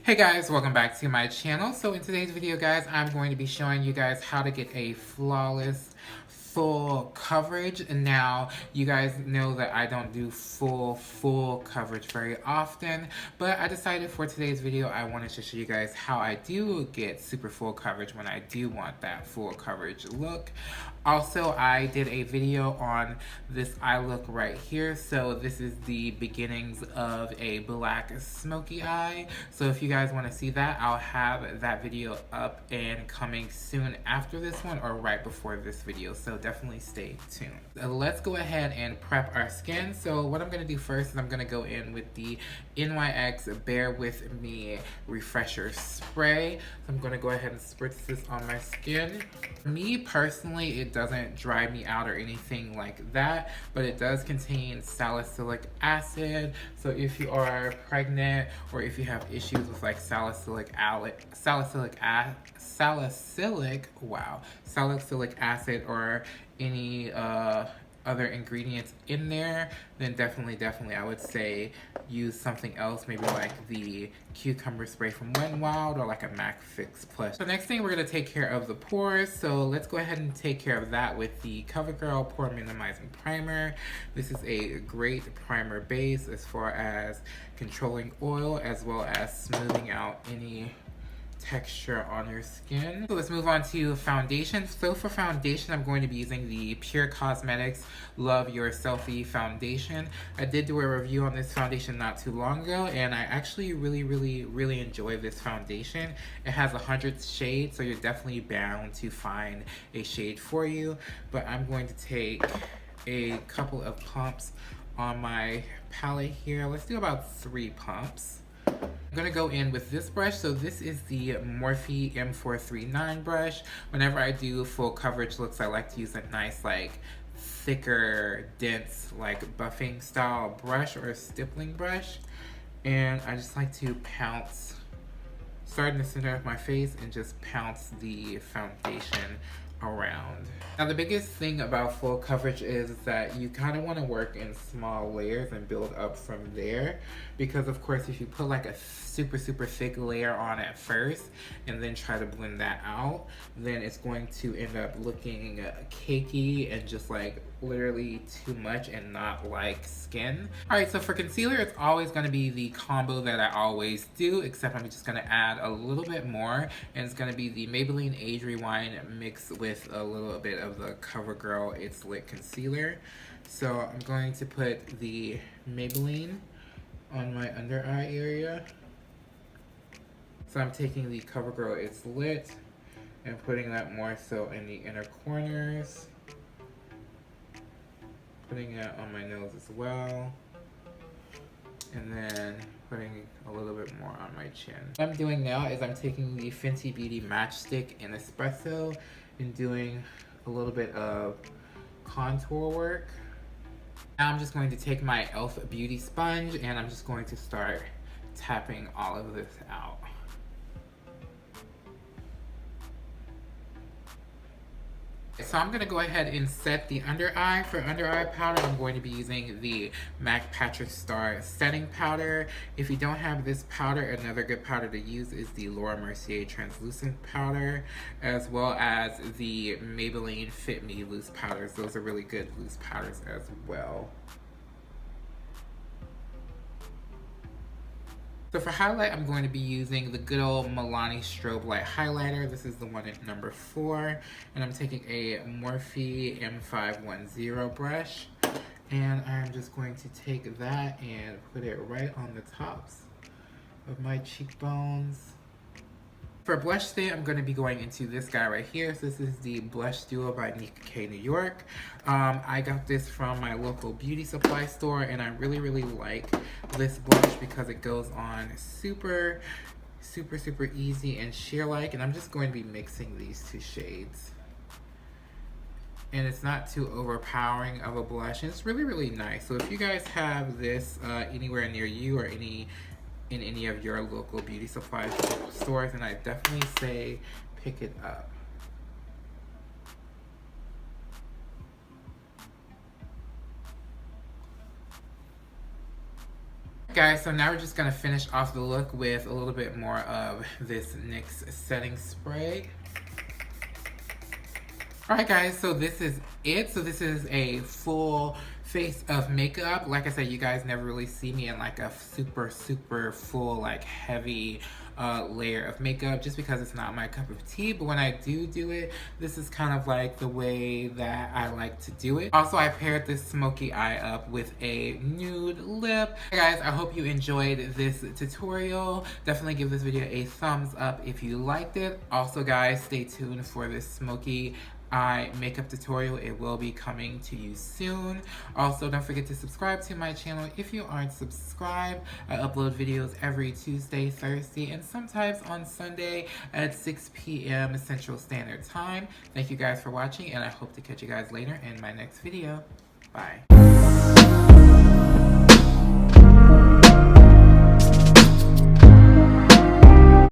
Hey guys, welcome back to my channel. So in today's video guys, I'm going to be showing you guys how to get a flawless full coverage. And now you guys know that I don't do full coverage very often, but I decided for today's video I wanted to show you guys how I do get super full coverage when I do want that full coverage look. Also, I did a video on this eye look right here. So this is the beginnings of a black smoky eye. So if you guys want to see that, I'll have that video up and coming soon after this one or right before this video. So definitely stay tuned. Let's go ahead and prep our skin. So what I'm going to do first is I'm going to go in with the NYX Bear With Me Refresher Spray. So I'm going to go ahead and spritz this on my skin. For me personally, it doesn't dry me out or anything like that, but it does contain salicylic acid. So if you are pregnant or if you have issues with like salicylic acid or any other ingredients in there, then definitely I would say use something else, maybe like the cucumber spray from Wet n Wild or like a MAC Fix Plus. So next thing, we're going to take care of the pores. So let's go ahead and take care of that with the CoverGirl Pore Minimizing Primer. This is a great primer base as far as controlling oil as well as smoothing out any texture on your skin. So let's move on to foundation. So for foundation, I'm going to be using the Pure Cosmetics Love Your Selfie foundation. I did do a review on this foundation not too long ago, and I actually really enjoy this foundation. It has 100 shades, so you're definitely bound to find a shade for you. But I'm going to take a couple of pumps on my palette here. Let's do about 3 pumps. I'm gonna go in with this brush. So this is the Morphe M439 brush. Whenever I do full coverage looks, I like to use a nice like thicker, dense, like buffing style brush or a stippling brush. And I just like to pounce, start in the center of my face and just pounce the foundation around. Now the biggest thing about full coverage is that you kind of want to work in small layers and build up from there, because of course if you put like a super thick layer on at first and then try to blend that out, then it's going to end up looking cakey and just like literally too much and not like skin. Alright, so for concealer, it's always going to be the combo that I always do, except I'm just going to add a little bit more, and it's going to be the Maybelline Age Rewind mixed with a little bit of the CoverGirl It's Lit concealer. So I'm going to put the Maybelline on my under eye area. So I'm taking the CoverGirl It's Lit and putting that more so in the inner corners. Putting it on my nose as well. And then putting a little bit more on my chin. What I'm doing now is I'm taking the Fenty Beauty Matchstick in Espresso and doing a little bit of contour work. Now I'm just going to take my e.l.f. Beauty Sponge and I'm just going to start tapping all of this out. So I'm going to go ahead and set the under eye. For under eye powder, I'm going to be using the MAC Patrick Star setting powder. If you don't have this powder, another good powder to use is the Laura Mercier translucent powder, as well as the Maybelline Fit Me loose powders. Those are really good loose powders as well. So for highlight, I'm going to be using the good old Milani Strobe Light Highlighter. This is the one in number 4. And I'm taking a Morphe M510 brush. And I'm just going to take that and put it right on the tops of my cheekbones. For blush today, I'm going to be going into this guy right here. So this is the Blush Duo by Nika K New York. I got this from my local beauty supply store, and I really like this blush because it goes on super easy and sheer-like. And I'm just going to be mixing these 2 shades. And it's not too overpowering of a blush, and it's really nice. So if you guys have this anywhere near you or in any of your local beauty supply stores, and I definitely say pick it up. Guys, so now we're just gonna finish off the look with a little bit more of this NYX setting spray. Alright guys, so this is it. So this is a full face of makeup. Like I said, you guys never really see me in like a super full, like heavy layer of makeup just because it's not my cup of tea. But when I do it, this is kind of like the way that I like to do it. Also, I paired this smoky eye up with a nude lip. Hey guys, I hope you enjoyed this tutorial. Definitely give this video a thumbs up if you liked it. Also guys, stay tuned for this smoky eye makeup tutorial. It will be coming to you soon. Also, don't forget to subscribe to my channel if you aren't subscribed. I upload videos every Tuesday, Thursday, and sometimes on Sunday at 6 p.m. Central Standard Time. Thank you guys for watching, and I hope to catch you guys later in my next video. Bye.